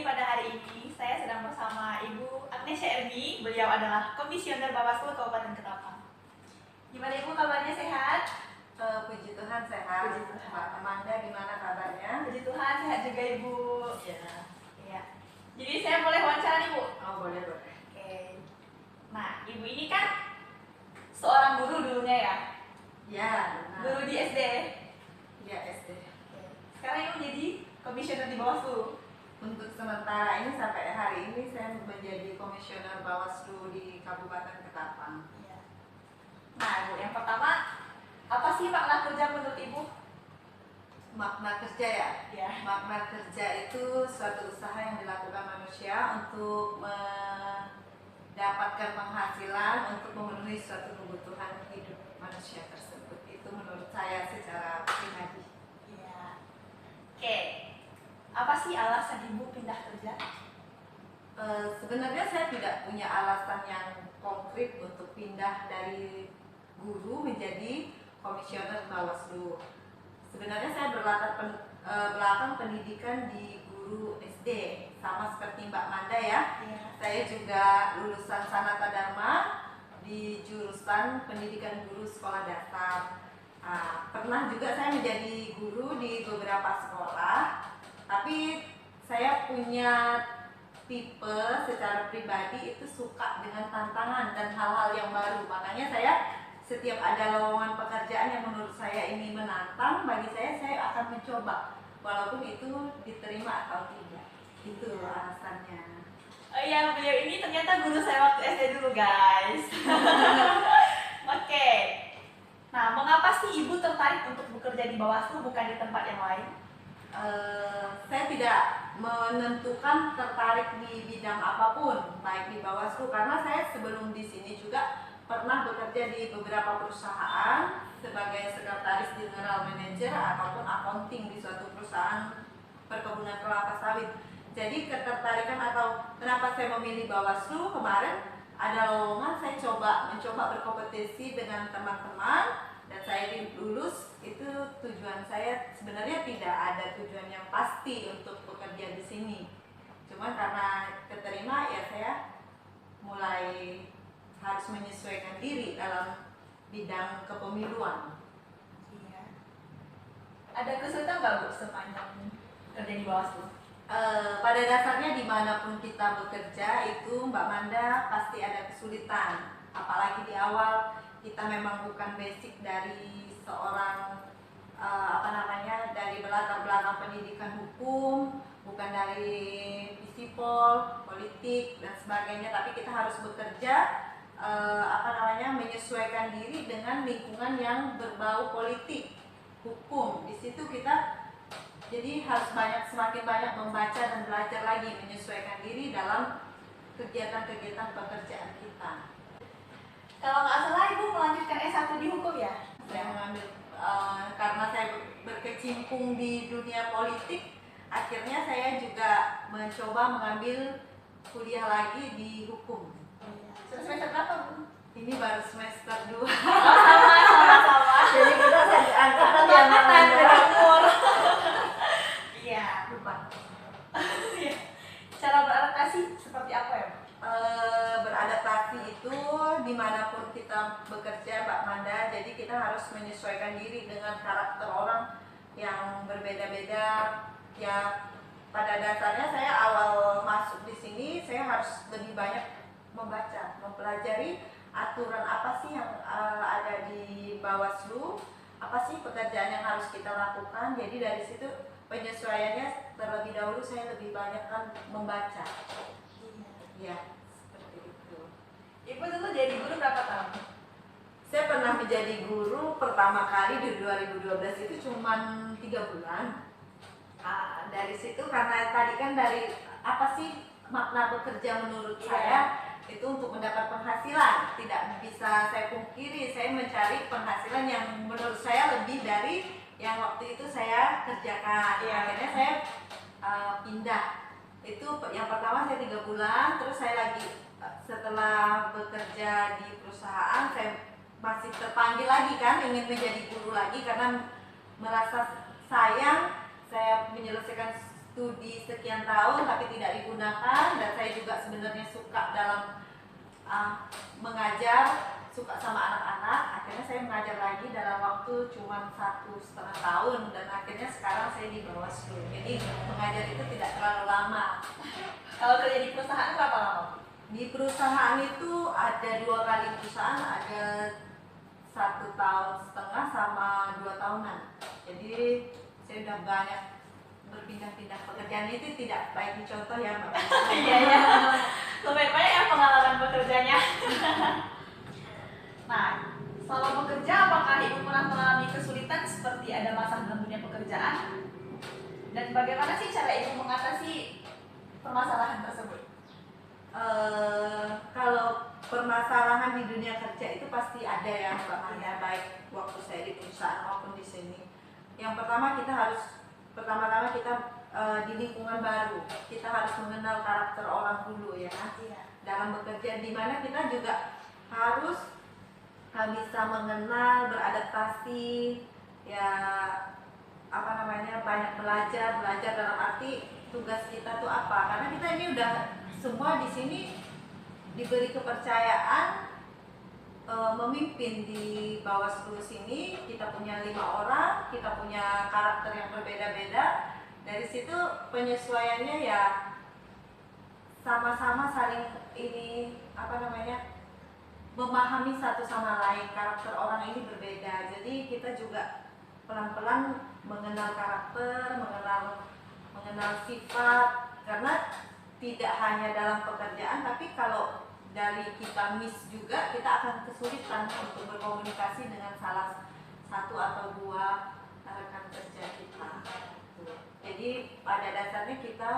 jadi pada hari ini saya sedang bersama Ibu Agnesia Erni. Beliau adalah Komisioner Bawaslu Kabupaten Ketapang. Gimana Ibu, kabarnya sehat? Puji Tuhan sehat. Puji Tuhan. Mbak Amanda gimana kabarnya? Puji Tuhan sehat juga Ibu. Ya. Jadi saya boleh wawancara Ibu? Oh boleh. Oke. Nah, Ibu ini kan seorang guru dulunya ya? Ya. Benar. Guru di SD. Ya SD. Sekarang Ibu jadi Komisioner di Bawaslu. Untuk sementara ini sampai hari ini saya menjadi Komisioner Bawaslu di Kabupaten Ketapang. Iya. Nah Ibu, yang pertama, apa sih makna kerja menurut Ibu? Makna kerja ya? Ya. Makna kerja itu suatu usaha yang dilakukan manusia untuk mendapatkan penghasilan untuk memenuhi suatu kebutuhan hidup manusia tersebut. Itu menurut saya secara pribadi. Iya. Oke. Apa sih alasan Ibu pindah kerja? Sebenarnya saya tidak punya alasan yang konkret untuk pindah dari guru menjadi komisioner Bawaslu. Sebenarnya saya berlatar belakang pendidikan di guru SD, sama seperti Mbak Manda ya. Iya. Saya juga lulusan Sanata Dharma di jurusan pendidikan guru sekolah dasar. Pernah juga saya menjadi guru di beberapa sekolah. Tapi saya punya tipe secara pribadi itu suka dengan tantangan dan hal-hal yang baru. Makanya saya setiap ada lowongan pekerjaan yang menurut saya ini menantang, bagi saya akan mencoba walaupun itu diterima atau tidak. Itu alasannya. Oh iya, beliau ini ternyata guru saya waktu SD dulu guys. Oke. Nah, mengapa sih Ibu tertarik untuk bekerja di Bawaslu bukan di tempat yang lain? Saya tidak menentukan tertarik di bidang apapun, baik di Bawaslu, karena saya sebelum di sini juga pernah bekerja di beberapa perusahaan sebagai sekretaris general manager ataupun accounting di suatu perusahaan perkebunan kelapa sawit. Jadi ketertarikan atau kenapa saya memilih Bawaslu kemarin ada lowongan, saya mencoba berkompetisi dengan teman-teman dan saya lulus. Itu tujuan saya. Sebenarnya tidak ada tujuan yang pasti untuk bekerja di sini, cuman karena keterima ya saya mulai harus menyesuaikan diri dalam bidang kepemiluan. Iya. Ada kesulitan nggak Bu sepanjang kerja di Bawaslu? Pada dasarnya dimanapun kita bekerja itu Mbak Manda pasti ada kesulitan, apalagi di awal kita memang bukan basic dari seorang dari latar belakang pendidikan hukum, bukan dari visipol, politik dan sebagainya, tapi kita harus bekerja menyesuaikan diri dengan lingkungan yang berbau politik, hukum. Di situ kita jadi harus semakin banyak membaca dan belajar lagi, menyesuaikan diri dalam kegiatan-kegiatan pekerjaan kita. Kalau nggak salah Ibu melanjutkan S1 di hukum ya? Saya mengambil karena saya berkecimpung di dunia politik, akhirnya saya juga mencoba mengambil kuliah lagi di hukum. Sudah semester berapa Bu? Ini baru semester 2. Sama. Jadi kita saya diangkatan Satu angkatan beda umur. Iya. lupa. Cara beradaptasi seperti apa ya Bu? Beradaptasi itu dimanapun kita bekerja Mbak Manda, jadi kita harus menyesuaikan diri dengan karakter orang yang berbeda-beda. Ya pada dasarnya saya awal masuk di sini saya harus lebih banyak membaca, mempelajari aturan apa sih yang ada di Bawaslu, apa sih pekerjaan yang harus kita lakukan. Jadi dari situ penyesuaiannya terlebih dahulu saya lebih banyak kan membaca. Ya, seperti itu. Ibu dulu jadi guru berapa tahun? Saya pernah menjadi guru pertama kali di 2012 itu cuma 3 bulan. Dari situ karena tadi kan dari apa sih makna bekerja menurut saya itu untuk mendapat penghasilan. Tidak bisa saya pungkiri, saya mencari penghasilan yang menurut saya lebih dari yang waktu itu saya kerjakan. Akhirnya saya pindah. Itu yang pertama saya 3 bulan, terus saya lagi setelah bekerja di perusahaan saya masih terpanggil lagi kan, ingin menjadi guru lagi karena merasa sayang saya menyelesaikan studi sekian tahun tapi tidak digunakan, dan saya juga sebenarnya suka dalam mengajar, suka sama anak-anak. Akhirnya saya mengajar lagi dalam waktu cuma 1,5 tahun, dan akhirnya sekarang saya di Bawaslu. Jadi mengajar itu tidak terlalu lama. Kalau kerja di perusahaan berapa lama? Di perusahaan itu ada 2 kali perusahaan, ada 1,5 tahun sama 2 tahunan. Jadi saya udah banyak berpindah-pindah pekerjaan. Itu tidak baik dicontoh ya Mbak. Iya ya. Lumayan banyak ya pengalaman bekerjanya. Nah, selama bekerja apakah Ibu pernah mengalami kesulitan seperti ada masalah dalam dunia pekerjaan? Dan bagaimana sih cara Ibu mengatasi permasalahan tersebut? Kalau permasalahan di dunia kerja itu pasti ada ya Mbak Manda, baik waktu saya di perusahaan maupun di sini. Yang pertama pertama-tama kita di lingkungan baru, kita harus mengenal karakter orang dulu ya. Dalam bekerja, di mana kita juga harus bisa mengenal, beradaptasi, ya banyak belajar dalam arti tugas kita tuh apa, karena kita ini udah semua di sini diberi kepercayaan memimpin di Bawaslu sini. Kita punya 5 orang, kita punya karakter yang berbeda-beda. Dari situ penyesuaiannya ya sama-sama saling memahami satu sama lain. Karakter orang ini berbeda, jadi kita juga pelan-pelan mengenal karakter, mengenal sifat, karena tidak hanya dalam pekerjaan, tapi kalau dari kita miss juga, kita akan kesulitan untuk berkomunikasi dengan salah satu atau 2 rekan kerja kita. Jadi pada dasarnya kita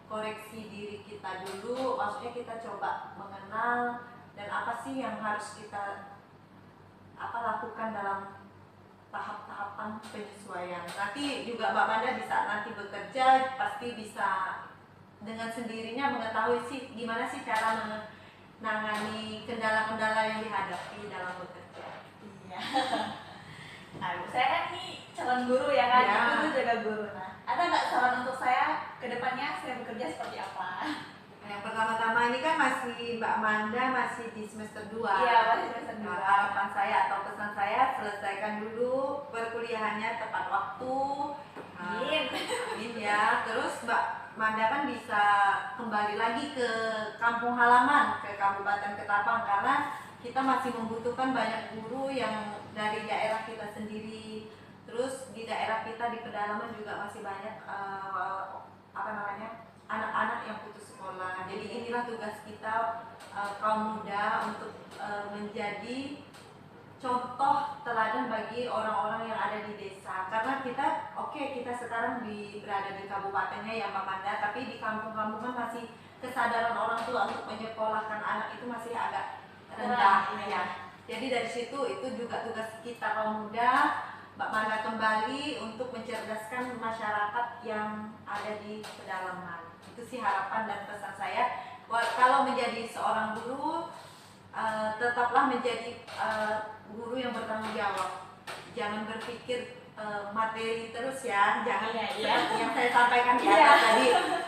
koreksi diri kita dulu, maksudnya kita coba mengenal dan apa sih yang harus kita lakukan dalam tahap-tahapan penyesuaian. Nanti juga Mbak Manda bisa nanti bekerja pasti bisa dengan sendirinya mengetahui sih gimana sih cara menangani kendala-kendala yang dihadapi dalam bekerja. Iya. Nah, saya kan nih calon guru ya kan, Ya. guru jaga guru. Nah, ada nggak saran untuk saya ke depannya saya bekerja seperti apa? Yang pertama-tama ini kan Mbak Manda masih di semester 2. Iya, masih semester 2. Harapan saya atau pesan saya, selesaikan dulu perkuliahannya tepat waktu. Amin. Amin ya. Terus Mbak Manda kan bisa kembali lagi ke kampung halaman, ke Kabupaten Ketapang, karena kita masih membutuhkan banyak guru yang dari daerah kita sendiri. Terus di daerah kita di pedalaman juga masih banyak anak-anak yang putus sekolah. Jadi inilah tugas kita kaum muda untuk menjadi contoh teladan bagi orang-orang yang ada di desa. Karena kita kita sekarang berada di kabupatennya ya Mbak Manda, tapi di kampung-kampung kan masih kesadaran orang tua untuk menyekolahkan anak itu masih agak rendah ya. Jadi dari situ itu juga tugas kita kaum muda, Mbak Manda, kembali untuk mencerdaskan masyarakat yang ada di pedalaman. Itu sih harapan dan pesan saya. Kalau menjadi seorang guru, tetaplah menjadi guru yang bertanggung jawab. Jangan berpikir materi terus ya, jangan seperti yang saya sampaikan di atas tadi.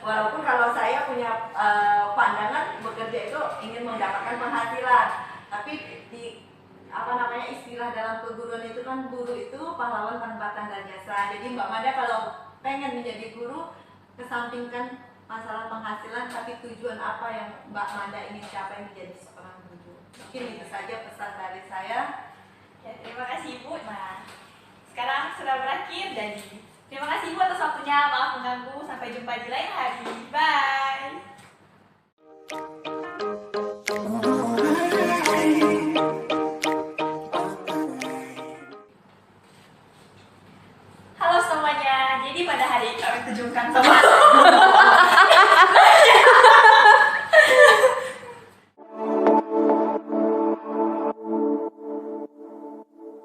Walaupun kalau saya punya pandangan bekerja itu ingin mendapatkan penghasilan, tapi istilah dalam keguruan itu kan guru itu pahlawan tanpa tanda jasa. Jadi Mbak Manda kalau pengen menjadi guru, kesampingkan masalah penghasilan, tapi tujuan apa yang Mbak Manda ingin capai menjadi seorang guru. Mungkin itu saja pesan dari saya. Ya, terima kasih Ibu. Nah, sekarang sudah berakhir, jadi terima kasih Ibu atas waktunya. Maaf mengganggu. Sampai jumpa di lain hari. Bye. Halo semuanya. Jadi pada hari ini kami tunjukkan sama